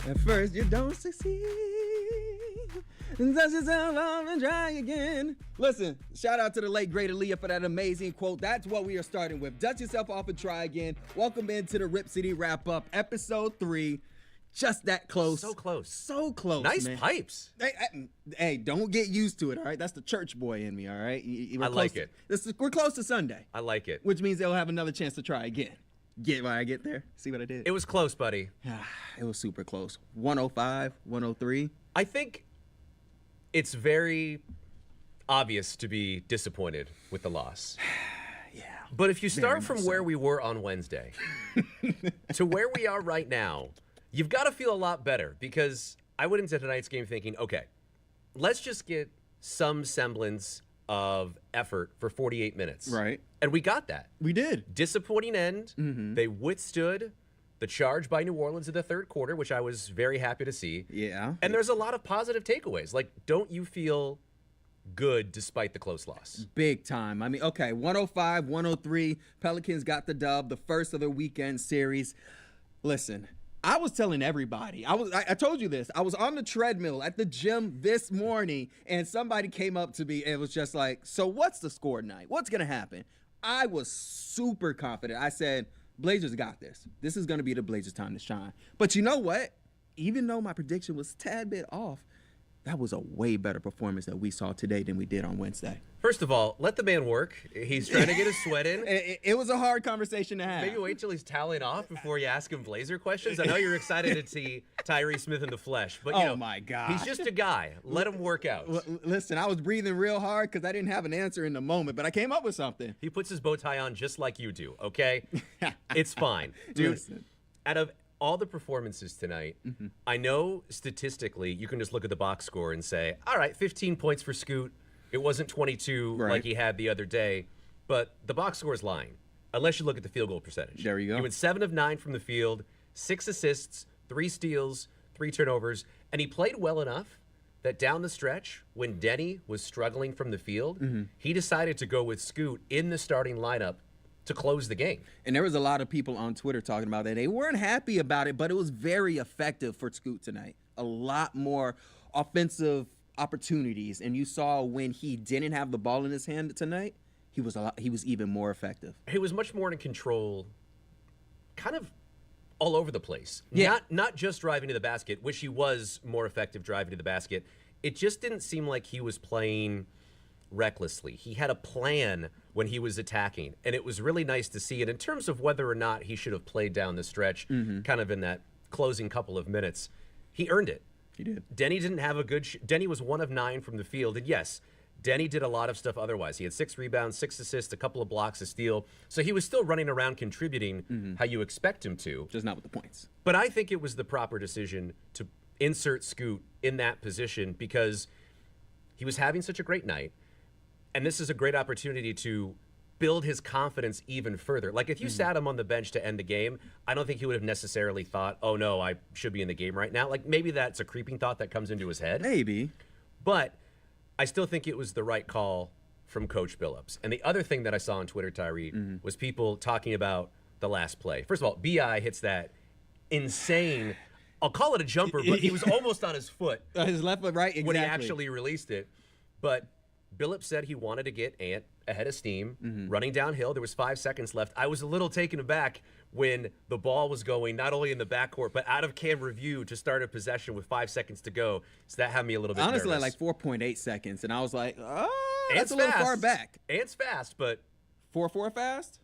At first you don't succeed. Dust yourself off and try again. Listen, shout out to the late great Aaliyah for that amazing quote. That's what we are starting with. Dust yourself off and try again. Welcome into the Rip City Wrap Up, episode 3. Just that close. So close. So close, nice man. Pipes. Hey, don't get used to it, all right? That's the church boy in me, all right? I like it. We're close to Sunday. I like it. Which means they'll have another chance to try again. Get why I get there? See what I did? It was close, buddy. It was super close. 105, 103. I think it's very obvious to be disappointed with the loss. Yeah. But if you start from where we were on Wednesday to where we are right now, you've got to feel a lot better, because I went into tonight's game thinking, okay, let's just get some semblance of effort for 48 minutes. Right. And we got that. We did. Disappointing end. They withstood the charge by New Orleans in the third quarter, which I was very happy to see. Yeah. And there's a lot of positive takeaways. Like, don't you feel good despite the close loss? Big time. I mean, okay, 105, 103. Pelicans got the dub, the first of the weekend series. Listen, I was telling everybody, I told you this. I was on the treadmill at the gym this morning, and somebody came up to me and was just like, so what's the score tonight? What's going to happen? I was super confident. I said, Blazers got this. This is going to be the Blazers' time to shine. But you know what? Even though my prediction was a tad bit off, that was a way better performance that we saw today than we did on Wednesday. See, all, let the man work. He's trying to get his sweat in. It was a hard conversation to have. Maybe wait till he's toweling off before you ask him Blazer questions. I know you're excited to see Tyrese Smith in the flesh, but you know, my God, he's just a guy. Let him work out. Listen, I was breathing real hard because I didn't have an answer in the moment, but I came up with something. He puts his bow tie on just like you do, okay? It's fine. Dude, Listen. Out of all the performances tonight, I know statistically you can just look at the box score and say, all right, 15 points for Scoot. It wasn't 22 like he had the other day, but the box score is lying, unless you look at the field goal percentage. There you go. He went 7 of 9 from the field, 6 assists, 3 steals, 3 turnovers, and he played well enough that down the stretch, when Denny was struggling from the field, he decided to go with Scoot in the starting lineup to close the game. And there was a lot of people on Twitter talking about that. They weren't happy about it, but it was very effective for Scoot tonight. A lot more offensive opportunities, and you saw when he didn't have the ball in his hand tonight, he was even more effective. He was much more in control, kind of all over the place. Yeah. Not just driving to the basket, which he was more effective driving to the basket. It just didn't seem like he was playing recklessly. He had a plan when he was attacking, and it was really nice to see it. In terms of whether or not he should have played down the stretch, kind of in that closing couple of minutes, he earned it. He did. Denny didn't have a good Denny was 1 of 9 from the field, and yes, Denny did a lot of stuff otherwise. He had 6 rebounds, 6 assists, a couple of blocks, a steal. So he was still running around contributing how you expect him to. Just not with the points. But I think it was the proper decision to insert Scoot in that position, because he was having such a great night, and this is a great opportunity to build his confidence even further. Like, if you sat him on the bench to end the game, I don't think he would have necessarily thought, oh no, I should be in the game right now. Like, maybe that's a creeping thought that comes into his head. Maybe. But I still think it was the right call from Coach Billups. And the other thing that I saw on Twitter, Tyree, was people talking about the last play. First of all, B.I. hits that insane, I'll call it a jumper, but he was almost on his foot. His left foot, right, exactly. When he actually released it. But Billups said he wanted to get Ant ahead of steam, running downhill. There was 5 seconds left. I was a little taken aback when the ball was going not only in the backcourt, but out of camera view to start a possession with 5 seconds to go. So that had me a little bit honestly nervous. Like 4.8 seconds, and I was like, oh, Ant's that's a little fast. far back. Ant's fast, but 4.4 fast?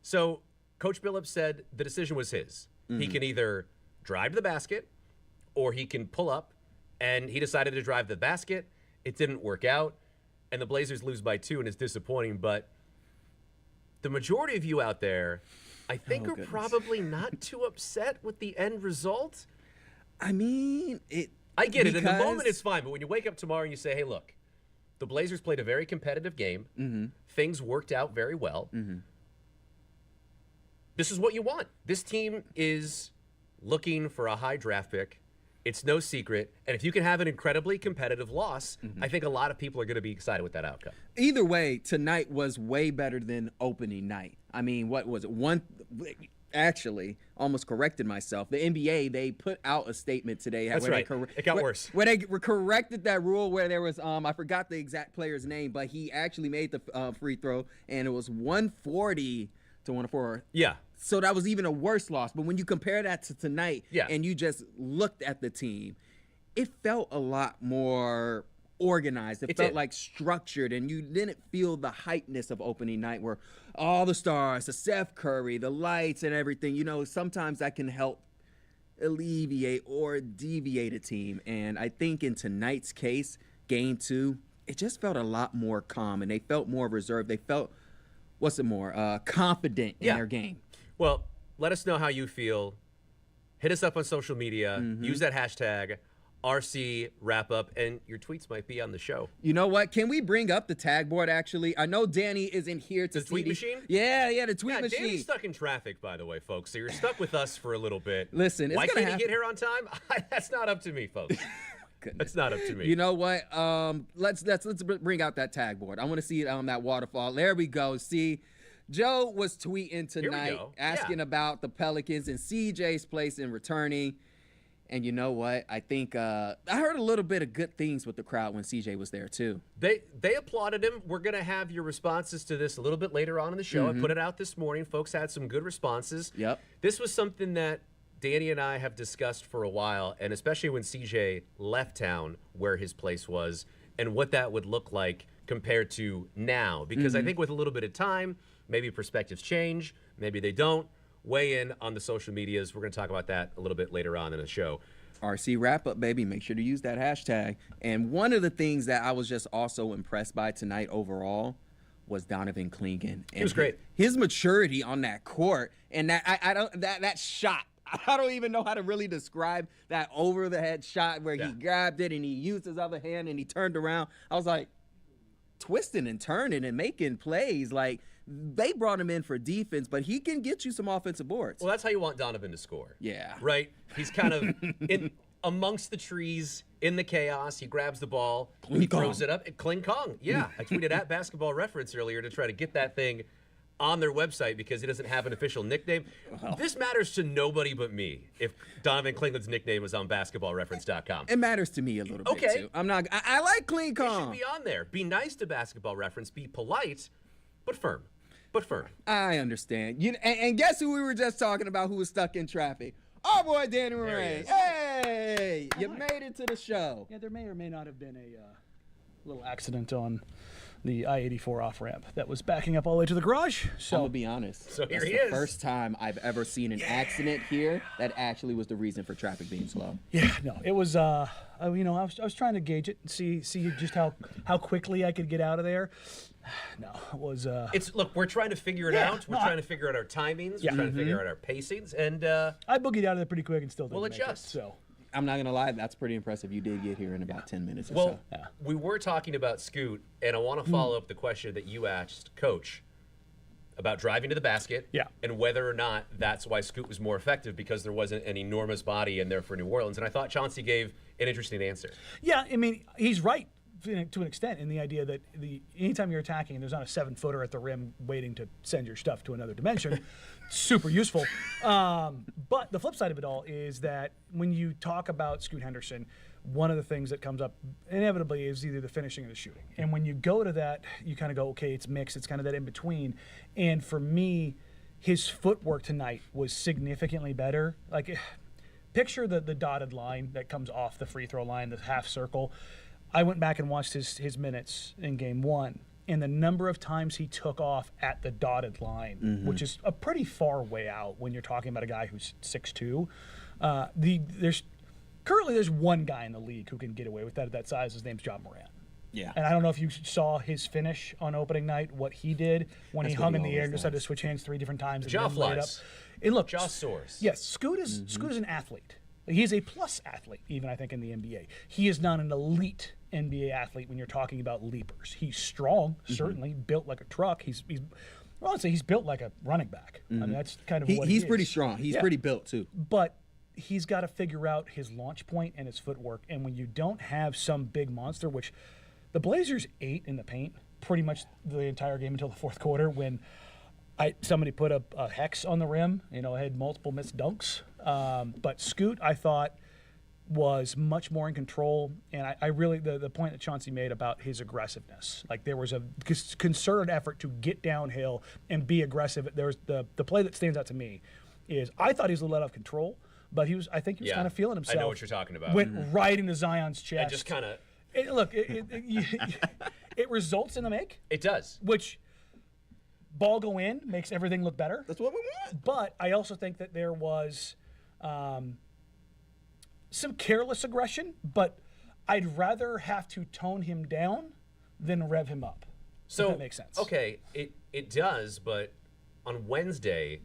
So Coach Billups said the decision was his. He can either drive to the basket or he can pull up, and he decided to drive to the basket. It didn't work out, and the Blazers lose by 2, and it's disappointing, but the majority of you out there, I think, are probably not too upset with the end result. I mean, I get it. In the moment, it's fine. But when you wake up tomorrow and you say, hey, look, the Blazers played a very competitive game. Things worked out very well. This is what you want. This team is looking for a high draft pick. It's no secret. And if you can have an incredibly competitive loss, I think a lot of people are going to be excited with that outcome. Either way, tonight was way better than opening night. I mean, what was it? actually almost corrected myself. The NBA, they put out a statement today. That's where right. It got worse. Where they corrected that rule where there was, I forgot the exact player's name, but he actually made the free throw, and it was 140 to 104. Yeah. So that was even a worse loss. But when you compare that to tonight, and you just looked at the team, it felt a lot more organized. It felt like structured, and you didn't feel the hypeness of opening night where all the stars, the Steph Curry, the lights and everything, sometimes that can help alleviate or deviate a team. And I think in tonight's case, game 2, it just felt a lot more calm, and they felt more reserved. They felt, confident in their game. Well, let us know how you feel. Hit us up on social media. Use that hashtag RC wrap up, and your tweets might be on the show. You know what? Can we bring up the tag board, actually? I know Danny isn't here to see the tweet machine? Yeah, the tweet machine. Danny's stuck in traffic, by the way, folks, so you're stuck with us for a a little bit. Listen, why can't he get here on time? That's not up to me, folks. That's not up to me. You know what? Let's bring out that tag board. I want to see it on that waterfall. There we go. See, Joe was tweeting tonight asking about the Pelicans and CJ's place in returning. And you know what? I think I heard a little bit of good things with the crowd when CJ was there too. They applauded him. We're going to have your responses to this a little bit later on in the show. I put it out this morning. Folks had some good responses. Yep. This was something that Danny and I have discussed for a while, and especially when CJ left town, where his place was and what that would look like compared to now. Because I think with a little bit of time, maybe perspectives change, maybe they don't. Weigh in on the social medias. We're going to talk about that a little bit later on in the show. RC wrap up, baby. Make sure to use that hashtag. And one of the things that I was just also impressed by tonight overall was Donovan Clingan. He was great. His maturity on that court, and that shot. I don't even know how to really describe that over the head shot where he grabbed it and he used his other hand and he turned around. I was like, twisting and turning and making plays. Like, they brought him in for defense, but he can get you some offensive boards. Well, that's how you want Donovan to score. Yeah. Right? He's kind of in amongst the trees, in the chaos. He grabs the ball, he throws it up. Kling Kong. Yeah. I tweeted at Basketball Reference earlier to try to get that thing on their website because he doesn't have an official nickname. This matters to nobody but me if Donovan Clingan's nickname was on basketballreference.com. It matters to me a little bit, too. I like Kling Kong. It should be on there. Be nice to Basketball Reference. Be polite, but firm. But firm. I understand. And guess who we were just talking about who was stuck in traffic? Our boy, Danny Murray. Hey, you made it to the show. Yeah, there may or may not have been a little accident on the I-84 off-ramp that was backing up all the way to the garage. So I'm going to be honest. So That's the first time I've ever seen an accident here that actually was the reason for traffic being slow. Yeah, no, it was, I was trying to gauge it and see just how quickly I could get out of there. No, it was... Look, we're trying to figure it out. We're trying to figure out our timings. We're trying to figure out our pacings. And I boogied out of there pretty quick and still didn't make adjust. it, so... I'm not going to lie, that's pretty impressive. You did get here in about 10 minutes or so. Well, we were talking about Scoot, and I want to follow up the question that you asked Coach about driving to the basket and whether or not that's why Scoot was more effective because there wasn't an enormous body in there for New Orleans. And I thought Chauncey gave an interesting answer. Yeah, I mean, he's right to an extent in the idea that anytime you're attacking and there's not a 7-footer at the rim waiting to send your stuff to another dimension, super useful. But the flip side of it all is that when you talk about Scoot Henderson, one of the things that comes up inevitably is either the finishing or the shooting. And when you go to that, you kind of go, okay, it's mixed. It's kind of that in between. And for me, his footwork tonight was significantly better. Like, picture the dotted line that comes off the free throw line, the half circle. I went back and watched his minutes in game 1, and the number of times he took off at the dotted line, which is a pretty far way out when you're talking about a guy who's 6'2". There's one guy in the league who can get away with that at that size. His name's John Morant. Yeah. And I don't know if you saw his finish on opening night, what he did when he hung in the air and decided to switch hands 3 different times. Jaw flies. And look, jaw soars. Yes, Scoot is an athlete. He's a plus athlete, even I think in the NBA. He is not an elite NBA athlete when you're talking about leapers. He's strong, certainly, built like a truck. He's built like a running back. I mean, that's kind of what he is. He's pretty strong. He's pretty built too. But he's got to figure out his launch point and his footwork. And when you don't have some big monster, which the Blazers ate in the paint pretty much the entire game until the fourth quarter, when Somebody put a hex on the rim. Had multiple missed dunks. But Scoot, I thought, was much more in control. And I really, the point that Chauncey made about his aggressiveness, like there was a concerted effort to get downhill and be aggressive. There was the play that stands out to me is I thought he was a little out of control, but I think he was kind of feeling himself. I know what you're talking about. Went right into Zion's chest. And just kind of. Look, it results in the make. It does. Which ball go in makes everything look better. That's what we want. But I also think that there was some careless aggression, but I'd rather have to tone him down than rev him up. So if that makes sense. Okay, it does, but on Wednesday,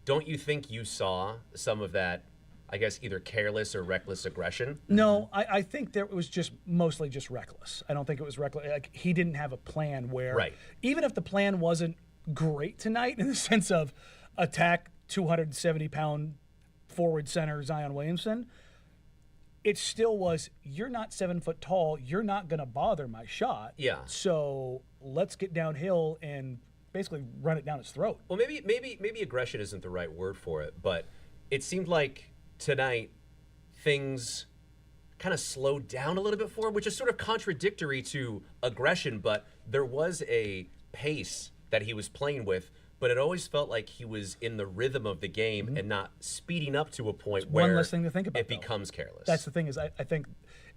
don't you think you saw some of that, I guess, either careless or reckless aggression? No, I think there was just mostly just reckless. I don't think it was reckless. Like he didn't have a plan where, even if the plan wasn't great tonight in the sense of attack 270-pound forward center Zion Williamson, it still was, you're not 7 foot tall. You're not going to bother my shot. Yeah. So let's get downhill and basically run it down his throat. Well, maybe aggression isn't the right word for it, but it seemed like tonight things kind of slowed down a little bit for him, which is sort of contradictory to aggression, but there was a pace that he was playing with, but it always felt like he was in the rhythm of the game and not speeding up to a point where one less thing to think about, it becomes careless. That's the thing is I think,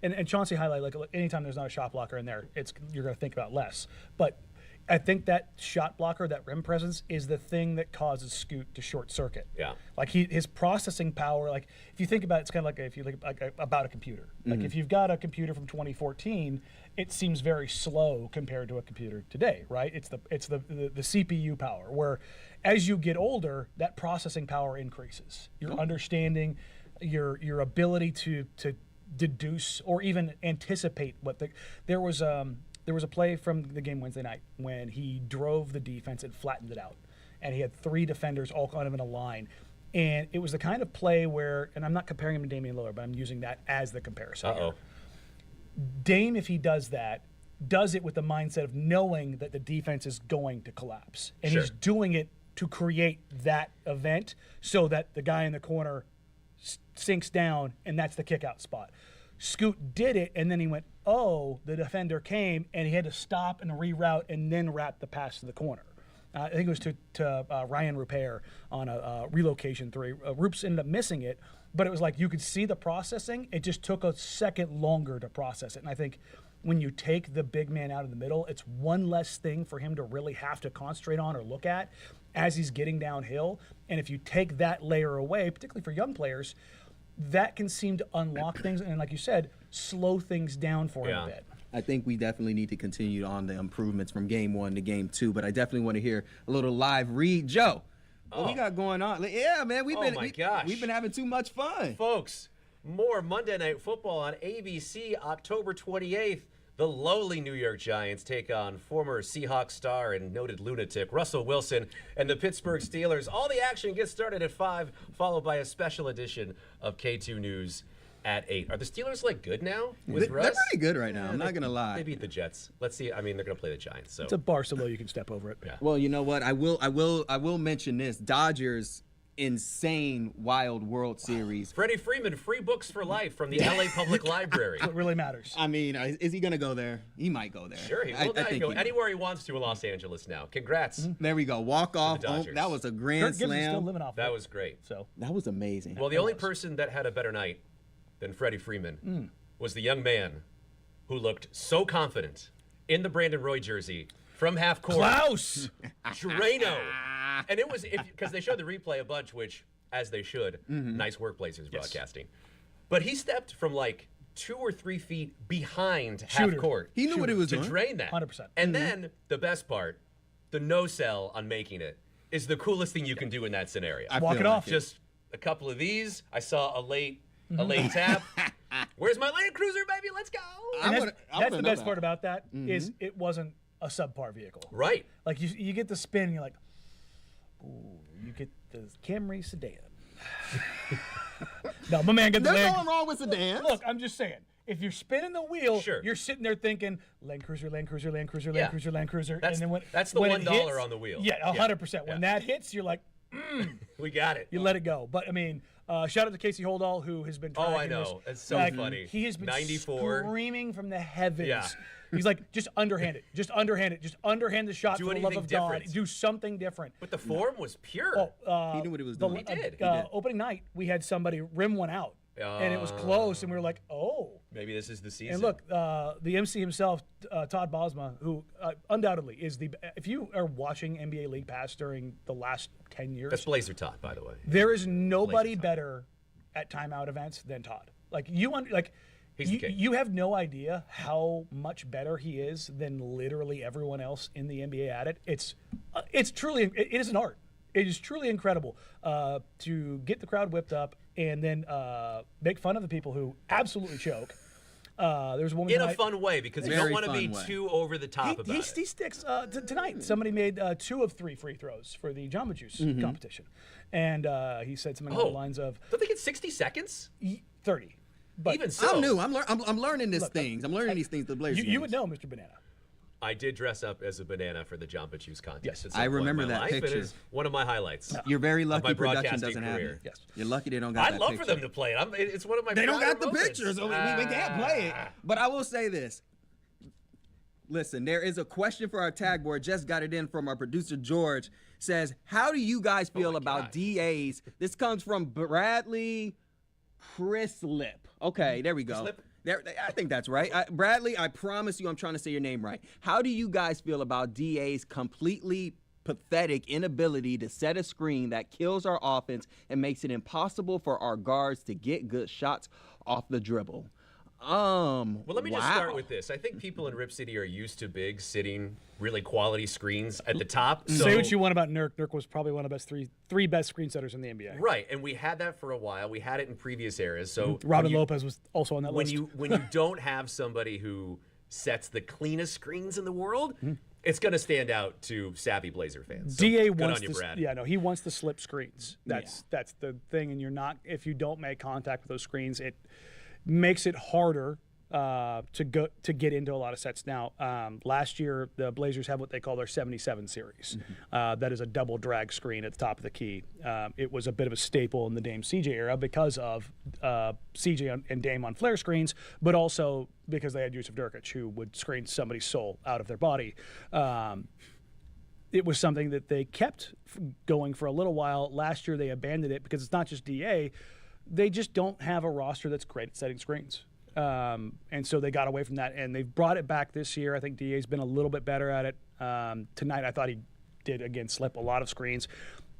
and Chauncey highlighted, like anytime there's not a shot blocker in there, you're going to think about less. But I think that shot blocker, that rim presence, is the thing that causes Scoot to short circuit. Yeah. Like his processing power, like if you think about it, it's kind of like if you think about a computer. Like if you've got a computer from 2014, it seems very slow compared to a computer today, right? It's the CPU power, where as you get older, that processing power increases. Your understanding, your ability to deduce or even anticipate there was a play from the game Wednesday night when he drove the defense and flattened it out. And he had 3 defenders all kind of in a line. And it was the kind of play where, and I'm not comparing him to Damian Lillard, but I'm using that as the comparison. Uh-oh. Dame, if he does that, does it with the mindset of knowing that the defense is going to collapse. And he's doing it to create that event so that the guy in the corner sinks down, and that's the kick-out spot. Scoot did it, and then he went, oh, the defender came, and he had to stop and reroute and then wrap the pass to the corner. I think it was to Ryan Rupert on a relocation 3. Rupes ended up missing it, but it was like you could see the processing. It just took a second longer to process it. And I think when you take the big man out of the middle, it's one less thing for him to really have to concentrate on or look at as he's getting downhill. And if you take that layer away, particularly for young players, that can seem to unlock things and, like you said, slow things down for him a bit. I think we definitely need to continue on the improvements from game 1 to game 2, but I definitely want to hear a little live read. Joe, what we got going on? Yeah, man, we've been having too much fun. Folks, more Monday Night Football on ABC October 28th. The lowly New York Giants take on former Seahawks star and noted lunatic Russell Wilson and the Pittsburgh Steelers. All the action gets started at 5, followed by a special edition of K2 News at 8. Are the Steelers good now with Russ? They're pretty good right now. I'm not gonna lie. They beat the Jets. Let's see. I mean, they're gonna play the Giants. So it's a bar so low you can step over it. Yeah. Well, you know what? I will mention this. Dodgers insane wild World Series. Freddie Freeman, free books for life from the LA Public Library. What really matters. I mean, is he gonna go there? He might go there. Sure, he will. I think go anywhere he wants to in Los Angeles now. Congrats. There we go. Walk off. Dodgers. That was a grand Kirk Gibson's slam. still living off That of it. was great. So That was amazing. Well, the only person that had a better night than Freddie Freeman was the young man who looked so confident in the Brandon Roy jersey from half court. Klaus! Drano. And it was because they showed the replay a bunch, which, as they should, nice workplaces broadcasting. But he stepped from 2 or 3 feet behind half court. He knew what he was to doing. drain that. 100%. And then the best part, the no sell on making it is the coolest thing you can do in that scenario. Walk it off. Just a couple of these. I saw a late tap. Where's my Land Cruiser, baby? Let's go. That's the best part about that is it wasn't a subpar vehicle. Right. Like you get the spin and you're like, ooh, you get the Camry sedan. No, my man got the There's Land. nothing wrong with sedans. Look, I'm just saying. if you're spinning the wheel, Sure. you're sitting there thinking Land Cruiser, Land Cruiser, Land Cruiser, Yeah. Land Cruiser, Land Cruiser. That's- and then that's the when $1 it hits, on the wheel. Yeah, 100%. When that hits, you're like, We got it. you let it go. But I mean, shout out to Casey Holdall, who has been tracking I know. this. It's so funny. He has been 94. screaming from the heavens. Yeah. He's like, just underhand it. Just underhand it. Just underhand the shot Do for the love anything of God. different. Do something different. But the form was pure. He knew what he was The doing. He did. opening night, we had somebody rim one out. And it was close, and we were like, oh. Maybe this is the season. And look, the MC himself, Todd Bosma, who undoubtedly is if you are watching NBA League Pass during the last 10 years, that's Blazer Todd, by the way. there is nobody Blazer Todd. better at timeout events than Todd. Like He's the king. you have no idea how much better he is than literally everyone else in the NBA at it. It's truly, it is an art. It is truly incredible to get the crowd whipped up and then make fun of the people who absolutely choke. There's a woman In a tonight- fun way, because you Very don't want to be fun way. too over the top about he it. sticks tonight. Somebody made 2 of 3 free throws for the Jamba Juice competition, and he said something along the lines of Don't they get 60 seconds? 30. But Even so. I'm new. I'm learning these things. I'm learning these things. The Blazers. you would know, Mr. Banana. I did dress up as a banana for the Jamba Juice contest. Yes. at some I point in remember my that life. picture. It is one of my highlights. You're very lucky my production broadcasting doesn't have career. it. Yes. You're lucky they don't got I'd that love picture. for them to play it. It's one of my They don't prouder got the moments. pictures, so we can't play it. But I will say this. Listen, there is a question for our tag board. Just got it in from our producer, George. Says, how do you guys feel about God. DAs? This comes from Bradley Chrislip. Okay, there we go. Chrislip? There, I think that's right. Bradley, I promise you I'm trying to say your name right. How do you guys feel about DA's completely pathetic inability to set a screen that kills our offense and makes it impossible for our guards to get good shots off the dribble? Well, let me just wow. start with this. I think people in Rip City are used to big sitting really quality screens at the top. Say So, what you want about Nurk. Nurk was probably one of the best three best screen setters in the NBA. right, and we had that for a while. We had it in previous eras. So Robin when you- Lopez was also on that when list. you don't have somebody who sets the cleanest screens in the world, it's going to stand out to savvy Blazer fans. So DA good wants on you, to, Brad. yeah, no, he wants to slip screens. That's the thing, and if you don't make contact with those screens, it makes it harder to get into a lot of sets. Now, last year the Blazers have what they call their 77 series. That is a double drag screen at the top of the key. It was a bit of a staple in the Dame CJ era because of CJ and Dame on flare screens, but also because they had Yusuf Nurkic, who would screen somebody's soul out of their body. It was something that they kept going for a little while. Last year they abandoned it because it's not just DA. They just don't have a roster that's great at setting screens. And so they got away from that, and they've brought it back this year. I think DA's been a little bit better at it. Tonight I thought he did, again, slip a lot of screens.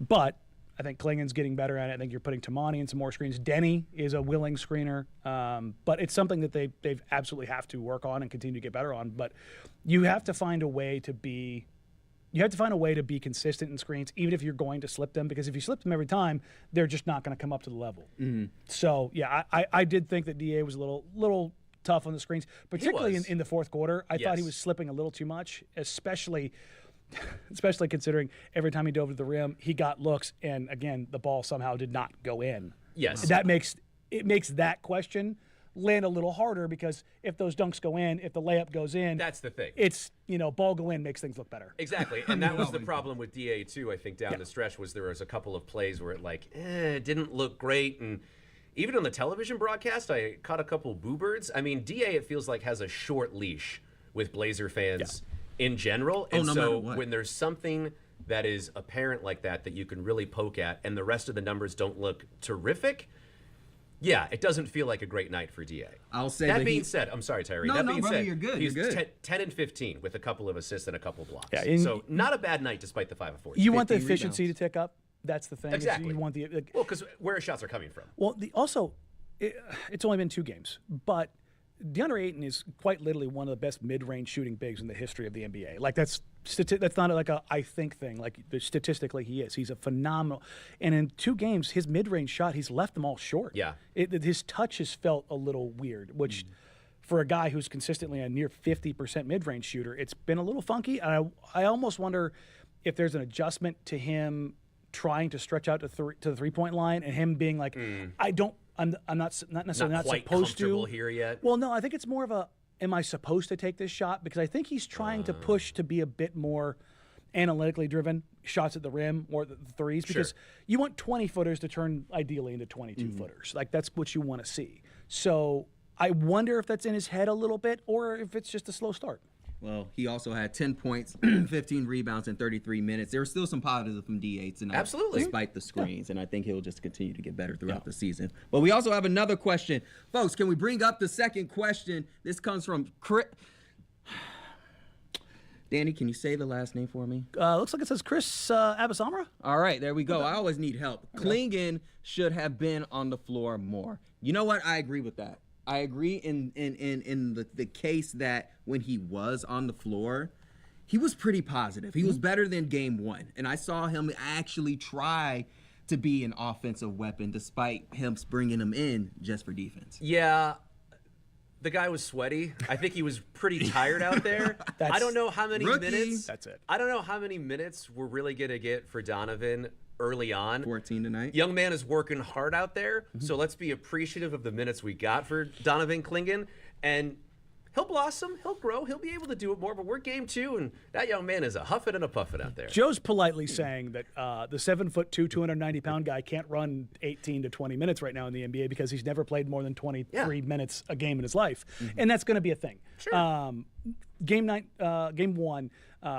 But I think Clingan's getting better at it. I think you're putting Tamani in some more screens. Denny is a willing screener. But it's something that they've absolutely have to work on and continue to get better on. But you have to find a way to be consistent in screens, even if you're going to slip them, because if you slip them every time, they're just not going to come up to the level. So, yeah, I did think that DA was a little tough on the screens, particularly was. in the fourth quarter. I thought he Yes. was slipping a little too much, especially considering every time he dove to the rim, he got looks, and again, the ball somehow did not go in. Yes. That makes that question land a little harder, because if those dunks go in, if the layup goes in, That's the thing. it's, ball go in makes things look better. Exactly, and that was the problem with DA too. I think down the stretch was there was a couple of plays where it didn't look great, and even on the television broadcast, I caught a couple boo birds. I mean, DA it feels like has a short leash with Blazer fans in general, and no so matter what. when there's something that is apparent like that you can really poke at, and the rest of the numbers don't look terrific. Yeah, it doesn't feel like a great night for DA. I'll say that that being said, I'm sorry, Tyree. No, that no, being brother, said, you're good, he's you're good. 10 and 15 with a couple of assists and a couple blocks. Yeah, So not a bad night despite the 5 of 4. You want the 15 efficiency rebounds. to tick up. That's the thing. is Exactly. You want the Well, because where shots are coming from. it's only been 2 games, but DeAndre Ayton is quite literally one of the best mid-range shooting bigs in the history of the NBA. Like that's not like a I think thing. Like statistically, he is. He's a phenomenal. And in 2 games, his mid-range shot, he's left them all short. Yeah. His touch has felt a little weird, which. For a guy who's consistently a near 50% mid-range shooter, it's been a little funky. And I almost wonder if there's an adjustment to him trying to stretch out to the 3-point line, and him being like, I'm not necessarily not quite supposed comfortable to here yet. Well, no, I think it's more of a, am I supposed to take this shot? Because I think he's trying to push to be a bit more analytically driven, shots at the rim or the threes, because you want 20-footers to turn ideally into 22-footers. Like, that's what you want to see. So I wonder if that's in his head a little bit, or if it's just a slow start. Well, he also had 10 points, 15 rebounds in 33 minutes. There were still some positives from D8 tonight. Absolutely. Despite the screens, and I think he'll just continue to get better throughout the season. But we also have another question. Folks, can we bring up the second question? This comes from Chris. Danny, can you say the last name for me? Looks like it says Chris Abasamra. All right, there we go. I always need help. Clingan should have been on the floor more. You know what? I agree with that. I agree in the case that when he was on the floor, he was pretty positive. He was better than game one. And I saw him actually try to be an offensive weapon despite him bringing him in just for defense. Yeah, the guy was sweaty. I think he was pretty tired out there. I don't know how many minutes. That's it. I don't know how many minutes we're really going to get for Donovan early on. 14 tonight. Young man is working hard out there, so let's be appreciative of the minutes we got for Donovan Clingan. And he'll blossom, he'll grow, he'll be able to do it more, but we're game 2, and that young man is a huffing and a puffing out there. Joe's politely saying that the 7'2", 290-pound guy can't run 18 to 20 minutes right now in the NBA because he's never played more than 23 minutes a game in his life, and that's going to be a thing. Sure. Game 1,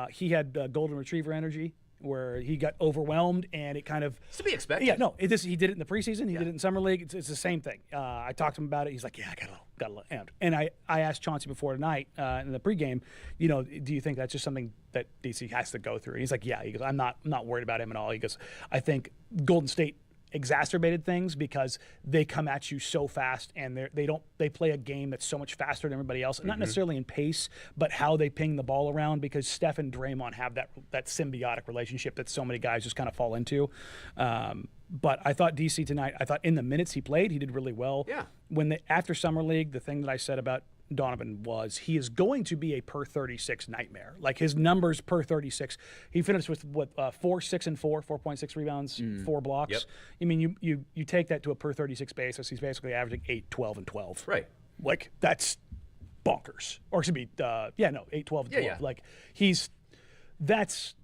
he had golden retriever energy, where he got overwhelmed, and it kind of... It's to be expected. Yeah, no, he did it in the preseason. He did it in Summer League. It's the same thing. I talked to him about it. He's like, yeah, I got a little amped. And I asked Chauncey before tonight in the pregame, do you think that's just something that DC has to go through? And he's like, yeah. He goes, I'm not worried about him at all. He goes, I think Golden State exacerbated things because they come at you so fast, and they play a game that's so much faster than everybody else, not necessarily in pace, but how they ping the ball around, because Steph and Draymond have that symbiotic relationship that so many guys just kind of fall into. But I thought DC tonight, in the minutes he played, he did really well. Yeah. After Summer League, the thing that I said about Donovan was he is going to be a per 36 nightmare. Like, his numbers per 36, he finished with 4, 6, and 4, 4.6 rebounds, 4 blocks. Yep. I mean, you take that to a per 36 basis, he's basically averaging 8, 12, and 12. Right. Like, that's bonkers. Or it should be 8, 12, and 12. Yeah. Like, that's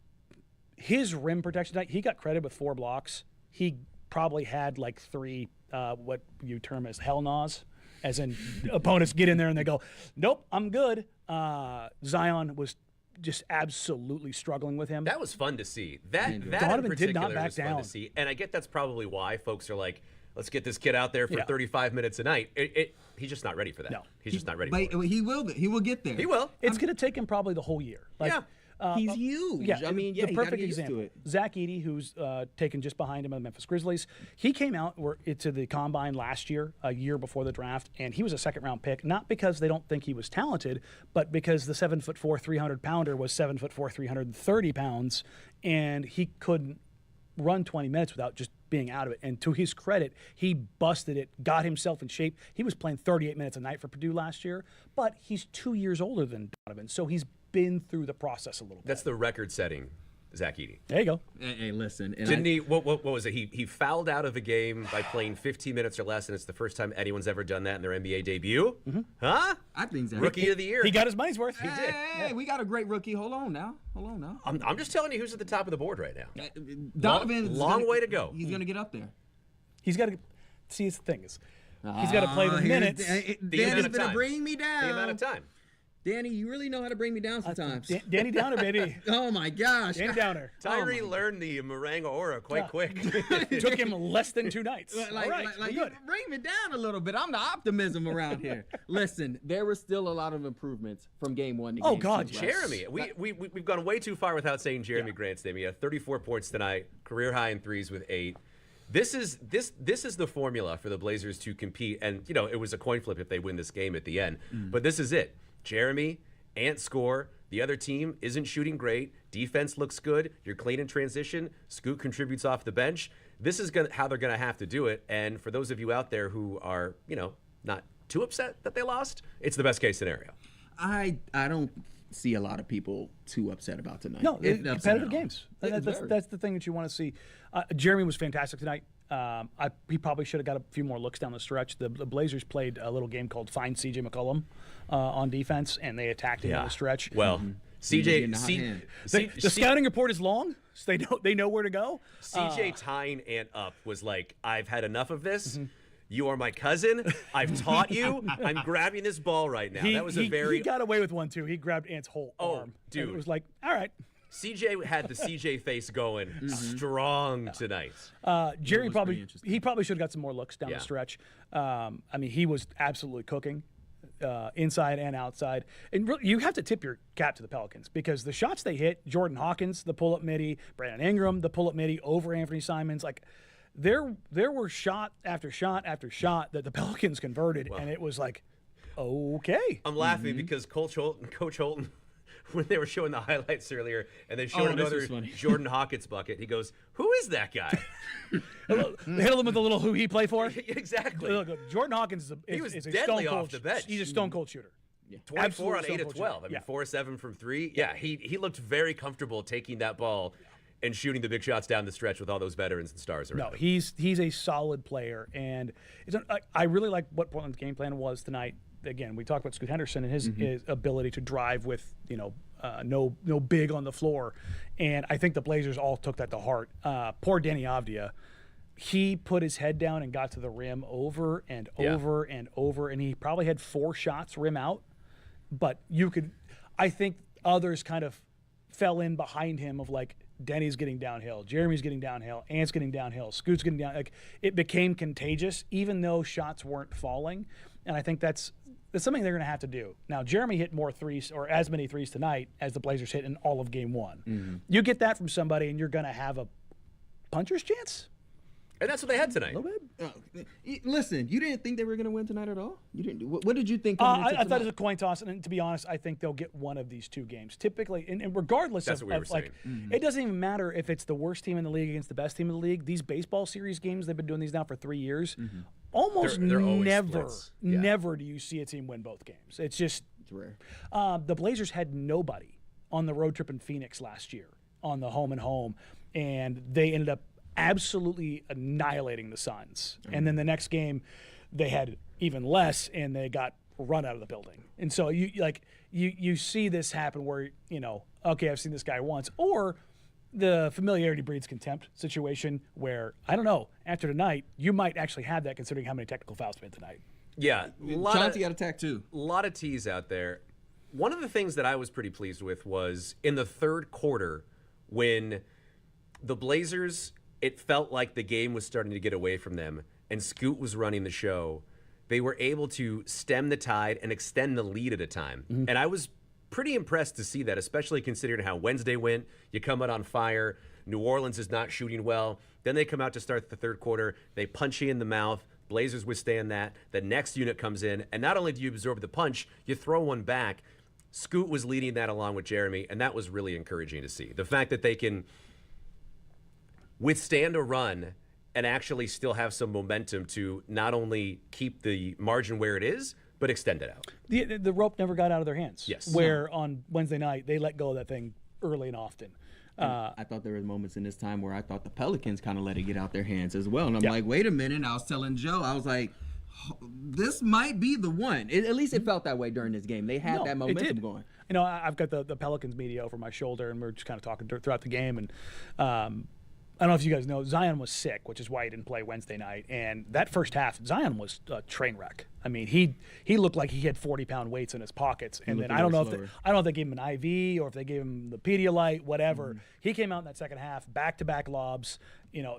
his rim protection tonight. He got credit with 4 blocks. He probably had like 3 what you term as hell naws. As in, opponents get in there and they go, nope, I'm good. Zion was just absolutely struggling with him. That was fun to see. That Donovan in particular did not back was fun down. to see. And I get that's probably why folks are like, let's get this kid out there for 35 minutes a night. He's just not ready for that. No. He's just not ready But for it. he will get there. He will. It's going to take him probably the whole year. Like, Yeah. He's huge. Yeah, I mean, the he perfect gotta get used example. to it. Zach Edey, who's taken just behind him of the Memphis Grizzlies, he came out to the combine last year, a year before the draft, and he was a second-round pick. Not because they don't think he was talented, but because the 7'4", 300-pounder was 7'4", 330 pounds, and he couldn't run 20 minutes without just being out of it. And to his credit, he busted it, got himself in shape. He was playing 38 minutes a night for Purdue last year, but he's 2 years older than Donovan, so he's been through the process a little bit. That's the record-setting Zach Edey. There you go. Hey, listen. And Didn't he? What was it? He fouled out of a game by playing 15 minutes or less, and it's the first time anyone's ever done that in their NBA debut. Huh? I think Zach. Rookie of the year. He got his money's worth. He did. Hey, we got a great rookie. Hold on now. I'm just telling you who's at the top of the board right now. Donovan's long way to go. He's gonna get up there. He's got to see. The thing is, he's got to play the minutes. The Danny's amount of gonna time. bring me down. The amount of time. Danny, you really know how to bring me down sometimes. Danny Downer, baby. Oh my gosh. Danny Downer. Tyree learned the meringue aura quite quick. Took him less than 2 nights. Like, All right, like we're you good. bring me down a little bit. I'm the optimism around here. Listen, there were still a lot of improvements from game 1 to game 2. God, right? Jeremy, we've gone way too far without saying Jeremy Grant's name. He had 34 points tonight, career high in threes with 8. This is the formula for the Blazers to compete, and it was a coin flip if they win this game at the end. But this is it. Jeremy, Ant score. The other team isn't shooting great. Defense looks good. You're clean in transition. Scoot contributes off the bench. This is how they're going to have to do it. And for those of you out there who are, not too upset that they lost, it's the best case scenario. I don't see a lot of people too upset about tonight. No, If upset competitive at all. games. It's That's, very. that's the thing that you want to see. Jeremy was fantastic tonight. He probably should have got a few more looks down the stretch. The Blazers played a little game called Find CJ McCollum on defense, and they attacked him down the stretch. Well, Getting CJ, a hot hand. The scouting report is long, so they know where to go. CJ tying Ant up was like, I've had enough of this. You are my cousin. I've taught you. I'm grabbing this ball right now. That was a very. He got away with one too. He grabbed Ant's whole arm. dude. And it was like, all right. CJ had the CJ face going strong tonight. Jerry was pretty probably interesting. should have got some more looks down Yeah. the stretch. I mean, he was absolutely cooking. Inside and outside. And really, you have to tip your cap to the Pelicans because the shots they hit, Jordan Hawkins, the pull-up midi, Brandon Ingram, the pull-up midi over Anthony Simons, like there were shot after shot after shot that the Pelicans converted, and it was like, okay. I'm laughing because Coach Holton, when they were showing the highlights earlier, and they showed this another was funny. Jordan Hawkins bucket, he goes, "Who is that guy?" They hit him with a little who he play for. Exactly. Look, Jordan Hawkins was is a deadly stone off cold, the bench. He's a stone cold shooter. 24 on Absolute 8 of stone cold 12. I shooter. mean, Yeah. 4 of 7 from 3. Yeah, he looked very comfortable taking that ball and shooting the big shots down the stretch with all those veterans and stars around. No, him. he's a solid player, and I really like what Portland's game plan was tonight. Again, we talked about Scoot Henderson and his ability to drive with no big on the floor, and I think the Blazers all took that to heart. Poor Danny Avdia, he put his head down and got to the rim over and over and over, and he probably had 4 shots rim out, but I think others kind of fell in behind him of like, Denny's getting downhill, Jeremy's getting downhill, Ant's getting downhill, Scoot's getting down. Like it became contagious, even though shots weren't falling. And I think that's something they're going to have to do. Now, Jeremy hit more threes or as many threes tonight as the Blazers hit in all of Game 1. You get that from somebody, and you're going to have a puncher's chance. And that's what they had tonight. A little bit. Listen, you didn't think they were going to win tonight at all? You didn't. What did you think? I coming into thought it was tonight? a coin toss, and to be honest, I think they'll get one of these 2 games. Typically, and regardless That's of, what we were like, it doesn't even matter if it's the worst team in the league against the best team in the league. These baseball series games, they've been doing these now for 3 years. Almost They're always never, splits. Yeah. never do you see a team win both games. It's just It's rare. the Blazers had nobody on the road trip in Phoenix last year on the home and home, and they ended up absolutely annihilating the Suns. And then the next game, they had even less, and they got run out of the building. And so you see this happen where okay, I've seen this guy once, or the familiarity breeds contempt situation where I don't know. After tonight, you might actually have that considering how many technical fouls made tonight. Yeah, Chauncey got attacked too. a lot of tees out there. One of the things that I was pretty pleased with was in the third quarter when the Blazers, it felt like the game was starting to get away from them and Scoot was running the show. They were able to stem the tide and extend the lead at a time. And I was pretty impressed to see that, especially considering how Wednesday went. You come out on fire. New Orleans is not shooting well. Then they come out to start the third quarter. They punch you in the mouth. Blazers withstand that. The next unit comes in, and not only do you absorb the punch, you throw one back. Scoot was leading that along with Jeremy, and that was really encouraging to see. The fact that they can withstand a run and actually still have some momentum to not only keep the margin where it is, but extend it out. The rope never got out of their hands. Yes. Where on Wednesday night, they let go of that thing early and often. I thought there were moments in this time where I thought the Pelicans kind of let it get out their hands as well. And I'm Yeah. like, wait a minute. And I was telling Joe, I was like, this might be the one. At least it felt that way during this game. They had No, that it momentum did. going. I've got the Pelicans media over my shoulder, and we're just kind of talking throughout the game. And I don't know if you guys know, Zion was sick, which is why he didn't play Wednesday night. And that first half, Zion was a train wreck. I mean, he looked like he had 40-pound weights in his pockets. And then looked a I don't know little if they gave him an IV or if they gave him the Pedialyte, whatever. He came out in that second half, back-to-back lobs.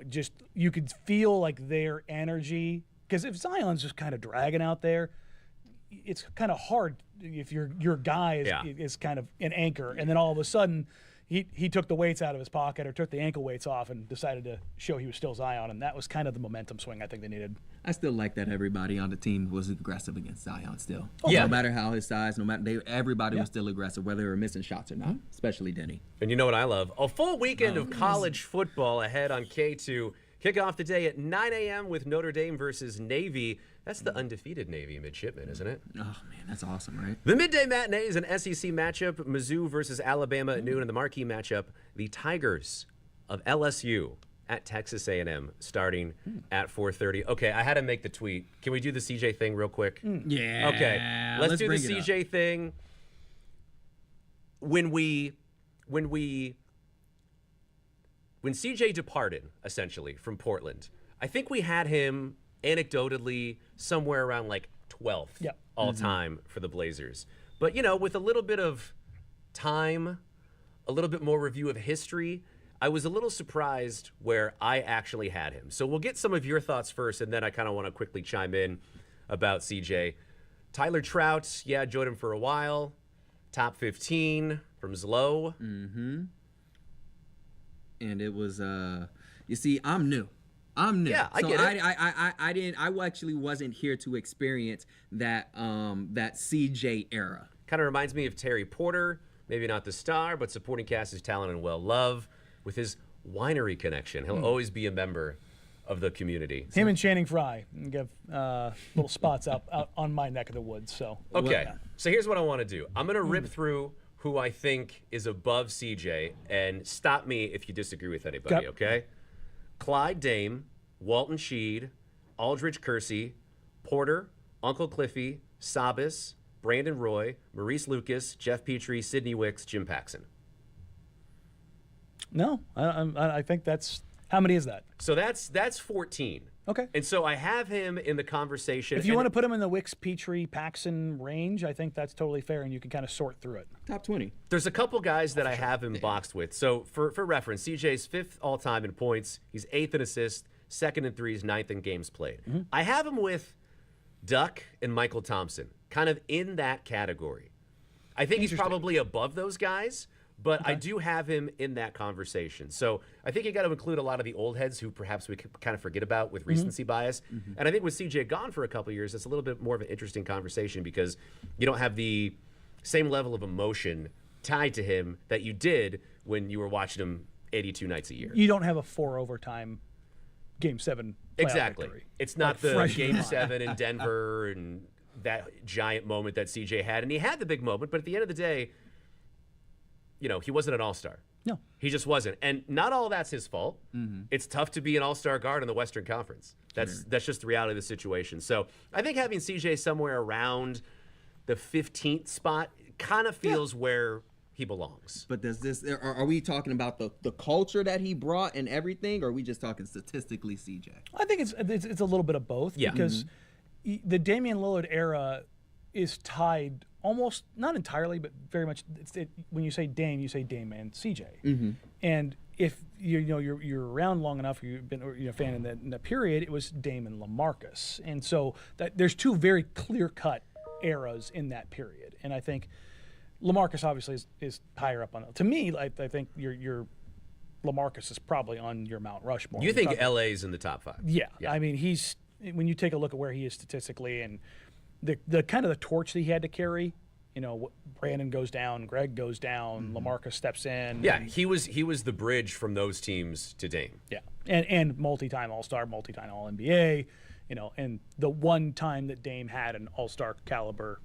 Just you could feel like their energy. Because if Zion's just kind of dragging out there, it's kind of hard if your guy is kind of an anchor, and then all of a sudden he took the weights out of his pocket or took the ankle weights off and decided to show he was still Zion, and that was kind of the momentum swing I think they needed. I still like that everybody on the team was aggressive against Zion still. Yeah. No matter how his size, everybody was still aggressive, whether they were missing shots or not, especially Denny. And you know what I love? A full weekend of college football ahead on K2. Kick off the day at 9 a.m. with Notre Dame versus Navy. That's the undefeated Navy midshipmen, isn't it? Oh, man, that's awesome, right? The midday matinee is an SEC matchup, Mizzou versus Alabama at noon, and the marquee matchup, the Tigers of LSU at Texas A&M, starting at 4:30. Okay, I had to make the tweet. Can we do the CJ thing real quick? Yeah. Okay, let's do the bring it up. CJ thing. When CJ departed, essentially, from Portland, I think we had him anecdotally somewhere around like 12th all time for the Blazers. But, with a little bit of time, a little bit more review of history, I was a little surprised where I actually had him. So we'll get some of your thoughts first, and then I kind of want to quickly chime in about CJ. Tyler Trout, enjoyed him for a while. Top 15 from Zlo. And it was, you see, I'm new. Yeah, I get it. I actually wasn't here to experience that CJ era. Kind of reminds me of Terry Porter, maybe not the star, but supporting cast his talent and well-love. With his winery connection, he'll always be a member of the community. Him and Channing Frye give little spots out on my neck of the woods. So okay, so here's what I want to do. I'm going to rip through who I think is above CJ, and stop me if you disagree with anybody, okay? Clyde Dame, Walton Sheed, Aldridge Kersey, Porter, Uncle Cliffy, Sabas, Brandon Roy, Maurice Lucas, Jeff Petrie, Sidney Wicks, Jim Paxson. No, I think that's, how many is that? So that's 14. Okay. And so I have him in the conversation. If you want to put him in the Wicks, Petrie, Paxson range, I think that's totally fair, and you can kind of sort through it. Top 20. There's a couple guys that I have him boxed with. So for reference, CJ's 5th all-time in points. He's 8th in assists, 2nd in threes, 9th in games played. I have him with Duck and Michael Thompson, kind of in that category. I think he's probably above those guys, but I do have him in that conversation. So I think you got to include a lot of the old heads who perhaps we kind of forget about with recency bias. And I think with CJ gone for a couple of years, it's a little bit more of an interesting conversation because you don't have the same level of emotion tied to him that you did when you were watching him 82 nights a year. You don't have a 4 overtime Game 7 Exactly. victory. It's not the fresh Game mind. 7 in Denver and that giant moment that CJ had. And he had the big moment, but at the end of the day, he wasn't an all-star. No. He just wasn't. And not all that's his fault. It's tough to be an all-star guard in the Western Conference. That's just the reality of the situation. So I think having CJ somewhere around the 15th spot kind of feels where he belongs. But does this? Are we talking about the culture that he brought and everything, or are we just talking statistically, CJ? I think it's a little bit of both. Yeah. Because the Damian Lillard era is tied almost, not entirely, but very much. When you say Dame and CJ. And if you're around long enough, you've been a fan in that period, it was Dame and LaMarcus, and so there's two very clear-cut eras in that period. And I think LaMarcus obviously is higher up on it. To me, I think your LaMarcus is probably on your Mount Rushmore. You think LA's in the top 5? Yeah. I mean, when you take a look at where he is statistically and the kind of the torch that he had to carry, Brandon goes down, Greg goes down, LaMarcus steps in. Yeah, he was the bridge from those teams to Dame. Yeah, and multi-time All-Star, multi-time All-NBA, and the one time that Dame had an All-Star caliber,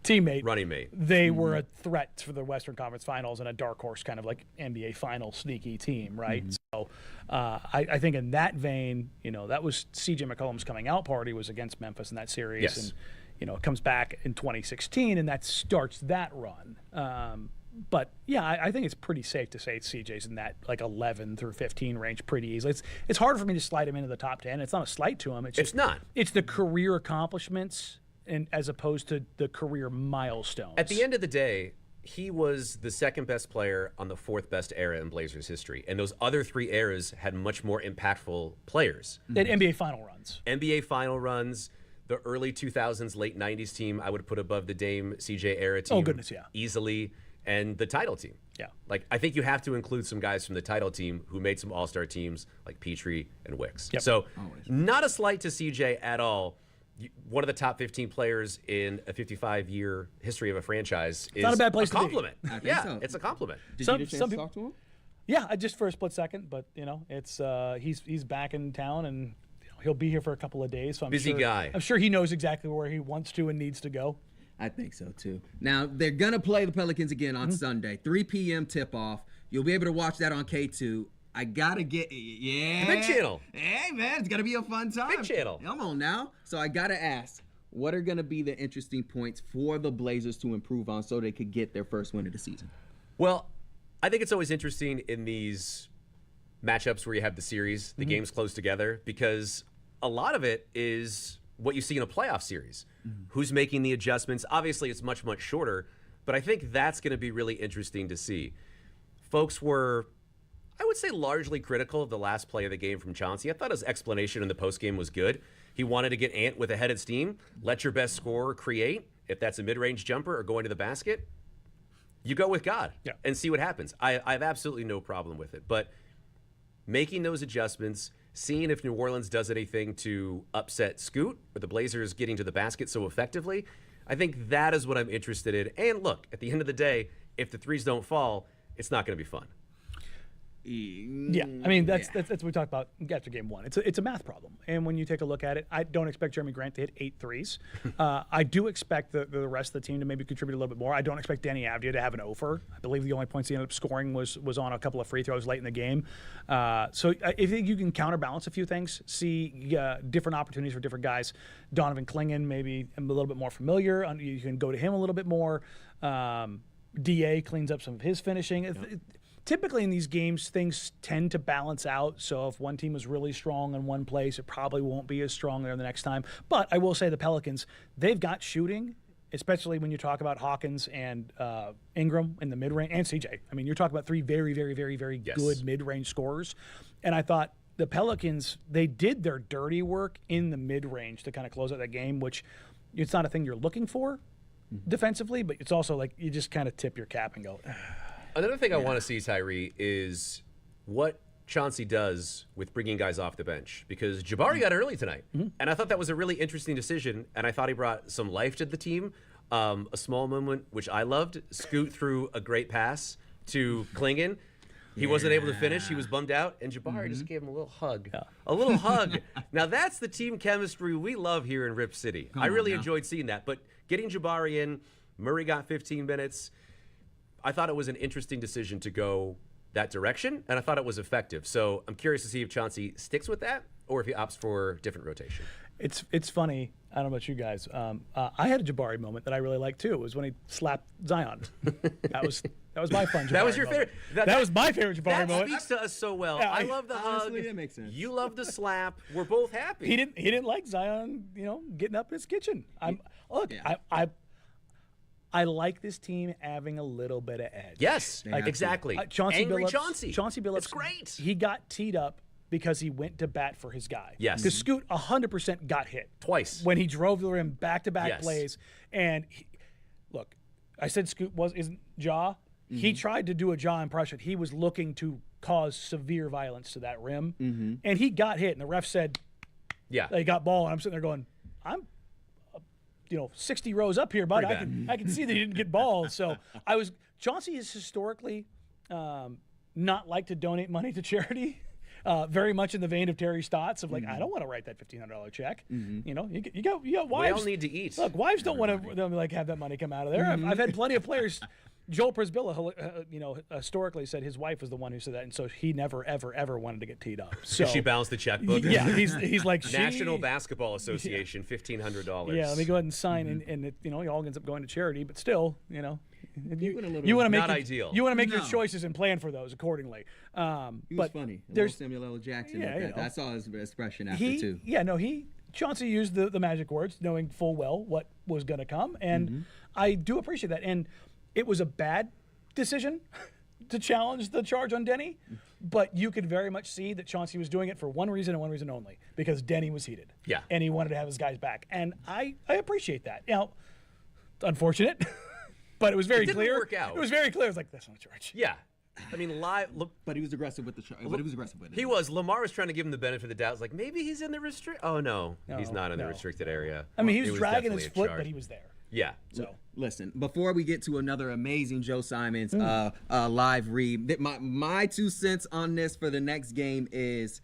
teammate, running mate, they were a threat for the Western Conference Finals and a dark horse kind of like NBA Final sneaky team, right? So I think in that vein, that was C.J. McCollum's coming out party was against Memphis in that series. Yes. And, it comes back in 2016, and that starts that run. But, yeah, I think it's pretty safe to say CJ's in that, 11 through 15 range pretty easily. It's hard for me to slide him into the top 10. It's not a slight to him. It's not. It's the career accomplishments as opposed to the career milestones. At the end of the day, he was the second best player on the 4th best era in Blazers history. And those other 3 eras had much more impactful players. And NBA Final runs. NBA Final runs. The early 2000s, late 90s team, I would put above the Dame CJ era team. Oh, goodness, yeah. Easily. And the title team. Yeah. I think you have to include some guys from the title team who made some all-star teams like Petrie and Wicks. Yep. So not a slight to CJ at all. One of the top 15 players in a 55-year history of a franchise is not a bad place to be. compliment. I think Yeah, so. it's a compliment. Did you get a chance to talk to him? Yeah, just for a split second, but it's he's back in town and he'll be here for a couple of days. So I'm Busy sure, guy. I'm sure he knows exactly where he wants to and needs to go. I think so too. Now they're gonna play the Pelicans again on Sunday, 3 p.m. tip-off. You'll be able to watch that on K2. I gotta get Big channel. Hey man, it's gonna be a fun time. Big channel. Come on now. So I gotta ask, what are gonna be the interesting points for the Blazers to improve on so they could get their first win of the season? Well, I think it's always interesting in these matchups where you have the series, the games close together, because a lot of it is what you see in a playoff series. Who's making the adjustments? Obviously, it's much, much shorter, but I think that's going to be really interesting to see. Folks were, I would say, largely critical of the last play of the game from Chauncey. I thought his explanation in the postgame was good. He wanted to get Ant with a headed steam, let your best scorer create. If that's a mid-range jumper or going to the basket, you go with God and see what happens. I have absolutely no problem with it. But making those adjustments, seeing if New Orleans does anything to upset Scoot or the Blazers getting to the basket so effectively, I think that is what I'm interested in. And look, at the end of the day, if the threes don't fall, it's not going to be fun. Yeah, I mean that's what we talked about after game one. It's a math problem, and when you take a look at it, I don't expect Jeremy Grant to hit 8 threes. I do expect the rest of the team to maybe contribute a little bit more. I don't expect Danny Avdia to have an offer. I believe the only points he ended up scoring was on a couple of free throws late in the game. So I think you can counterbalance a few things, see different opportunities for different guys. Donovan Clingan maybe a little bit more familiar. You can go to him a little bit more. Da cleans up some of his finishing. Typically in these games, things tend to balance out. So if one team is really strong in one place, it probably won't be as strong there the next time. But I will say the Pelicans, they've got shooting, especially when you talk about Hawkins and Ingram in the mid-range, and CJ. I mean, you're talking about 3 very, very, very, very good mid-range scorers. And I thought the Pelicans, they did their dirty work in the mid-range to kind of close out that game, which it's not a thing you're looking for defensively, but it's also like you just kind of tip your cap and go, Another thing I want to see, Tyree, is what Chauncey does with bringing guys off the bench. Because Jabari got early tonight, and I thought that was a really interesting decision, and I thought he brought some life to the team. A small moment, which I loved. Scoot threw a great pass to Clingan. He wasn't able to finish. He was bummed out, and Jabari just gave him a little hug. Yeah. A little hug. Now, that's the team chemistry we love here in Rip City. I really enjoyed seeing that. But getting Jabari in, Murray got 15 minutes. I thought it was an interesting decision to go that direction, and I thought it was effective. So I'm curious to see if Chauncey sticks with that or if he opts for different rotation. It's funny. I don't know about you guys. I had a Jabari moment that I really liked too. It was when he slapped Zion. That was my fun Jabari That was your moment. favorite. That was my favorite Jabari That moment. speaks to us so well. Yeah, I love the honestly, hug. that makes sense. You love the slap. We're both happy. He didn't like Zion, getting up in his kitchen. I like this team having a little bit of edge. Yes, exactly. Angry Chauncey. Chauncey Billups. It's great. He got teed up because he went to bat for his guy. Yes. Because Scoot 100% got hit. Twice. When he drove the rim back-to-back Yes. plays. And, look, I said Scoot isn't Jaw. He tried to do a Jaw impression. He was looking to cause severe violence to that rim. And he got hit. And the ref said, he got ball. And I'm sitting there going, I'm 60 rows up here, bud. I can see that he didn't get balls. So Chauncey is historically not like to donate money to charity. Very much in the vein of Terry Stotts of like, I don't want to write that $1,500 check. You got wives. We all need to eat. Look, wives don't want to have that money come out of there. I've had plenty of players. Joel Prisbilla, historically said his wife was the one who said that, and so he never, ever, ever wanted to get teed up. So she balanced the checkbook. Yeah, he's like National Basketball Association, $1,500. Yeah, let me go ahead and sign, and it, he all ends up going to charity. But still, you want to make not ideal. You want to make your choices and plan for those accordingly. He was funny. There's Samuel L. Jackson. I saw his expression after too. Chauncey used the magic words, knowing full well what was going to come, and I do appreciate that. And it was a bad decision to challenge the charge on Denny, but you could very much see that Chauncey was doing it for one reason and one reason only, because Denny was heated. Yeah. And he wanted to have his guys back. And I appreciate that. Now, unfortunate, but it was very clear. It didn't work out. It was very clear. It was like, that's not a charge. Yeah. I mean, but he was aggressive with the charge. But he was aggressive with it. He was. Lamar was trying to give him the benefit of the doubt. It's like, maybe he's in the he's not in the restricted area. I mean, he was dragging his foot, but he was there. Yeah. So Listen, before we get to another amazing Joe Simons live read, my 2 cents on this for the next game is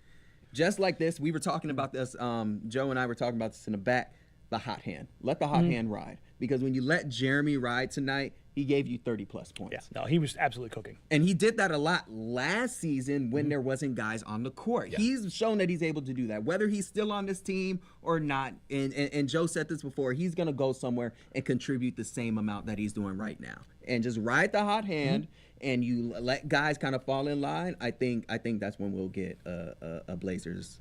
just like this. We were talking about this. Joe and I were talking about this in the back. The hot hand. Let the hot hand ride. Because when you let Jeremy ride tonight, he gave you 30-plus points. yeah, no, he was absolutely cooking. And he did that a lot last season when there wasn't guys on the court. Yeah. He's shown that he's able to do that, whether he's still on this team or not. And Joe said this before, he's going to go somewhere and contribute the same amount that he's doing right now. And just ride the hot hand and you let guys kind of fall in line. I think that's when we'll get a Blazers.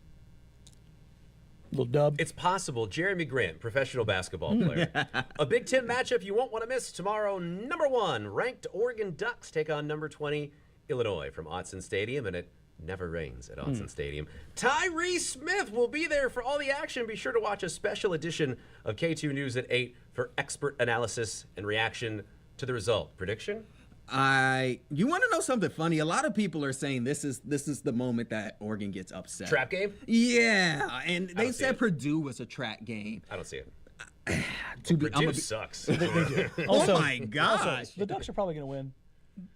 Little dub. It's possible. Jeremy Grant, professional basketball player. A Big Ten matchup you won't want to miss tomorrow. Number 1, ranked Oregon Ducks take on number 20, Illinois from Autzen Stadium, and it never rains at Autzen Stadium. Tyree Smith will be there for all the action. Be sure to watch a special edition of K2 News at 8 for expert analysis and reaction to the result. Prediction? You want to know something funny? A lot of people are saying this is the moment that Oregon gets upset. Trap game? Yeah, and they see said it. Purdue was a trap game. I don't see it. Purdue Purdue sucks. Also, Oh my gosh. also, the Ducks are probably going to win.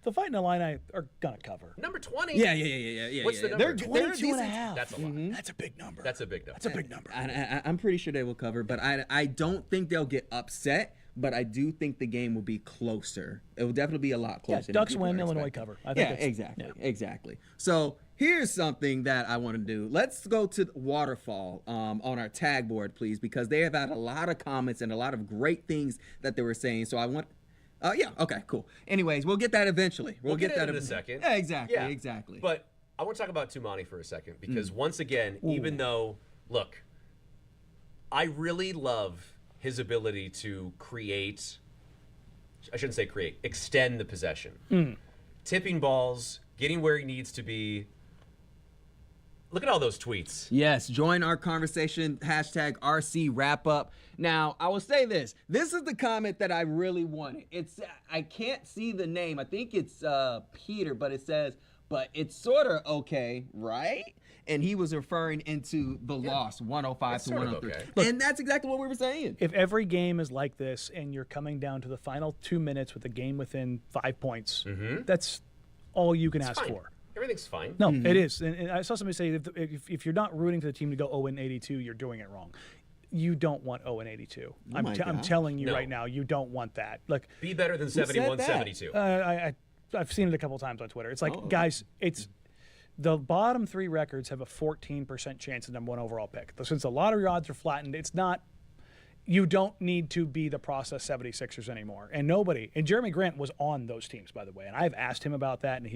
The Fighting Illini are going to cover. Number 20? Yeah. What's the yeah. number? They're 22 and a decent. half. That's a lot. That's a big number. That's a big number. That's a big number. I'm pretty sure they will cover, but I don't think they'll get upset. But I do think the game will be closer. It will definitely be a lot Yeah, closer. than Ducks people win, are Illinois expecting. cover. I think Yeah, that's- exactly. So here's something that I want to do. Let's go to Waterfall on our tag board, please, because they have had a lot of comments and a lot of great things that they were saying. So I want. Yeah. Okay. Cool. Anyways, we'll get that eventually. We'll get that in a second. Yeah. Exactly. But I want to talk about Tumani for a second because once again, even though, look, I really love his ability to create, I shouldn't say create, extend the possession. Tipping balls, getting where he needs to be. Look at all those tweets. Yes, join our conversation, hashtag RC wrap up. Now, I will say this. This is the comment that I really wanted. I can't see the name. I think it's Peter, but it says, but it's sort of okay, right? And he was referring into the loss, 105 It's to sort of 103. okay. And that's exactly what we were saying. If every game is like this and you're coming down to the final 2 minutes with the game within 5 points, that's all you can ask Fine. for. Everything's fine. No, it is. And I saw somebody say if you're not rooting for the team to go 0-82, you're doing it wrong. You don't want 0-82. I'm God. telling you No. right now, you don't want that. Like, Be better than said 71, that? 72. I've seen it a couple times on Twitter. It's like, guys, it's the bottom 3 records have a 14% chance of number 1 overall pick. Since the lottery odds are flattened, it's not. You don't need to be the process 76ers anymore. And Jeremy Grant was on those teams, by the way. And I've asked him about that, and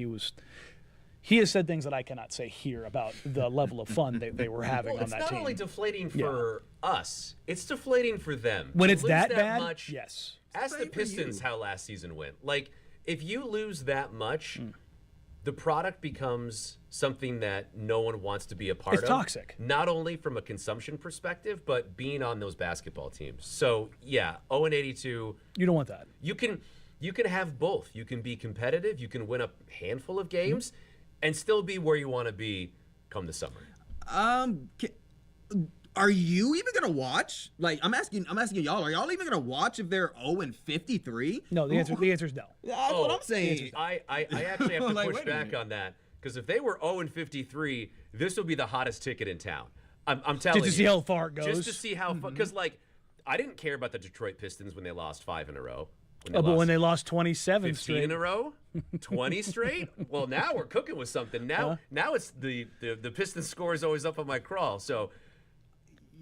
he has said things that I cannot say here about the level of fun they were having Well, on it's that not team. only deflating for us, it's deflating for them. When To it's lose that bad, much, yes. Ask the Deflating for you. Pistons how last season went. Like, if you lose that much, the product becomes something that no one wants to be a part It's of. toxic. Not only from a consumption perspective, but being on those basketball teams. So, yeah, 0-82. You don't want that. You can have both. You can be competitive. You can win a handful of games, and still be where you want to be come the summer. Are you even gonna watch? Like, I'm asking y'all. Are y'all even gonna watch if they're 0-53? No, the answer is no. That's what I'm saying. I actually have to Like, push wait a back minute. on that because if they were 0-53, this will be the hottest ticket in town. I'm telling you. Just to see how far it goes. Just to see how because like I didn't care about the Detroit Pistons when they lost 5 in a row. But when they lost 27 15 straight, in a row, 20 straight. Well, now we're cooking with something. Now it's the Pistons score is always up on my crawl. So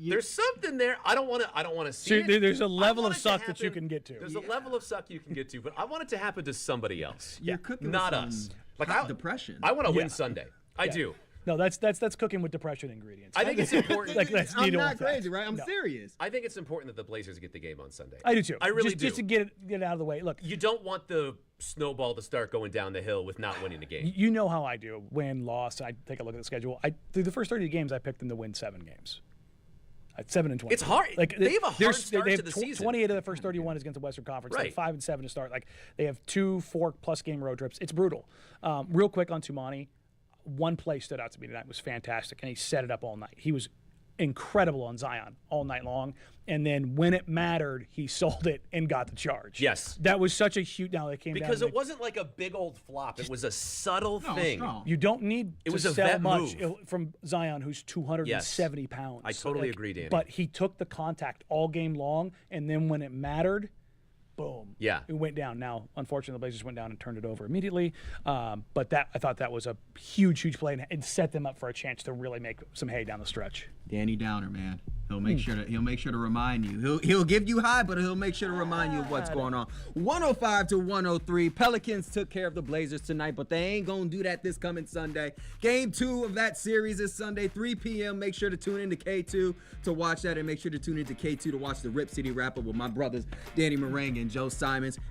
there's something there. I don't want to see So it. there's a I level want of it to suck that you happen- can get to. There's a level of suck you can get to, but I want it to happen to somebody else. You're cooking with not some us. Like hot depression. I want to Yeah. win Sunday. I do. No, that's cooking with depression ingredients. I think it's important. Like, that's I'm you don't not want that. crazy, right? I'm No. serious. I think it's important that the Blazers get the game on Sunday. I do too. I really do. Just to get it out of the way. Look, You don't want the snowball to start going down the hill with not winning the game. you know how I do. Win, loss. I take a look at the schedule. Through the first 30 games, I picked them to win 7 games. At 7 and 20. It's hard. They have a hard start they to have the season. 28 of the first 31 is against the Western Conference. They have Right. 5 and 7 to start. Like they have 2 4+ game road trips. It's brutal. Real quick on Tumani, one play stood out to me tonight. Was fantastic, and he set it up all night. He was incredible on Zion all night long. And then when it mattered, he sold it and got the charge. Yes. That was such a huge. Now they came down. Because it wasn't like a big old flop. It was a subtle thing. strong. You don't need It was to a sell vet much move. from Zion, who's 270 pounds. I totally agree, Danny. But he took the contact all game long, and then when it mattered, boom. Yeah. It went down. Now, unfortunately, the Blazers went down and turned it over immediately. But I thought that was a huge play and set them up for a chance to really make some hay down the stretch. Danny Downer, man. He'll make sure to remind you. He'll give you high, but he'll make sure to remind you of what's going on. 105-103. Pelicans took care of the Blazers tonight, but they ain't gonna do that this coming Sunday. Game 2 of that series is Sunday, 3 p.m. Make sure to tune into K2 to watch that, and make sure to tune into K2 to watch the Rip City Wrap Up with my brothers Danny Marang and Joe Simons.